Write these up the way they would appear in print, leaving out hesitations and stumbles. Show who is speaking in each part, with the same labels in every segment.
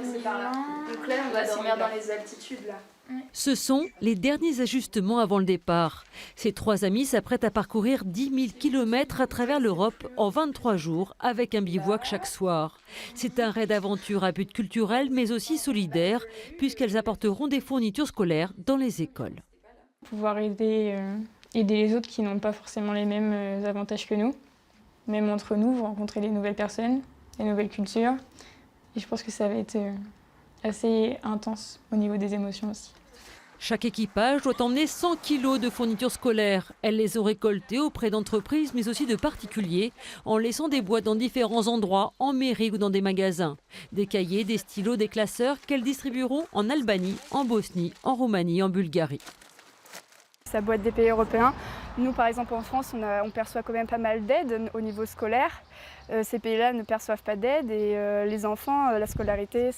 Speaker 1: c'est par là. Donc là, on va dormir dans les altitudes, là.
Speaker 2: Ce sont les derniers ajustements avant le départ. Ces trois amis s'apprêtent à parcourir 10 000 km à travers l'Europe en 23 jours avec un bivouac chaque soir. C'est un raid d'aventure à but culturel mais aussi solidaire puisqu'elles apporteront des fournitures scolaires dans les écoles.
Speaker 3: Pouvoir aider les autres qui n'ont pas forcément les mêmes avantages que nous. Même entre nous, vous rencontrez des nouvelles personnes, des nouvelles cultures. Et je pense que ça va être assez intense au niveau des émotions aussi.
Speaker 2: Chaque équipage doit emmener 100 kilos de fournitures scolaires. Elles les ont récoltées auprès d'entreprises mais aussi de particuliers en laissant des boîtes dans différents endroits, en mairie ou dans des magasins. Des cahiers, des stylos, des classeurs qu'elles distribueront en Albanie, en Bosnie, en Roumanie, en Bulgarie.
Speaker 4: Ça doit être des pays européens. Nous, par exemple, en France, on perçoit quand même pas mal d'aide au niveau scolaire. Ces pays-là ne perçoivent pas d'aide et les enfants, la scolarité,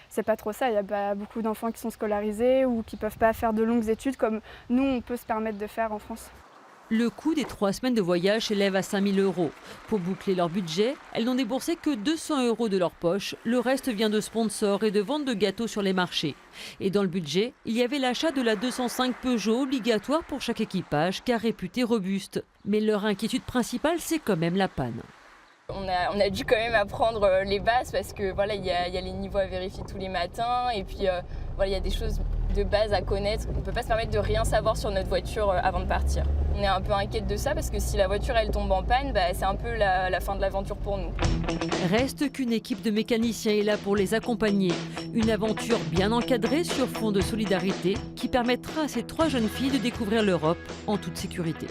Speaker 4: c'est pas trop ça. Il y a pas beaucoup d'enfants qui sont scolarisés ou qui peuvent pas faire de longues études comme nous, on peut se permettre de faire en France.
Speaker 2: Le coût des 3 semaines de voyage s'élève à 5 000 €. Pour boucler leur budget, elles n'ont déboursé que 200 € de leur poche. Le reste vient de sponsors et de ventes de gâteaux sur les marchés. Et dans le budget, il y avait l'achat de la 205 Peugeot obligatoire pour chaque équipage, car réputée robuste. Mais leur inquiétude principale, c'est quand même la panne.
Speaker 5: On a dû quand même apprendre les bases parce que voilà, il y a les niveaux à vérifier tous les matins et puis voilà, il y a des choses de base à connaître. On ne peut pas se permettre de rien savoir sur notre voiture avant de partir. On est un peu inquiète de ça parce que si la voiture elle tombe en panne, c'est un peu la fin de l'aventure pour nous.
Speaker 2: Reste qu'une équipe de mécaniciens est là pour les accompagner. Une aventure bien encadrée sur fond de solidarité qui permettra à ces 3 jeunes filles de découvrir l'Europe en toute sécurité.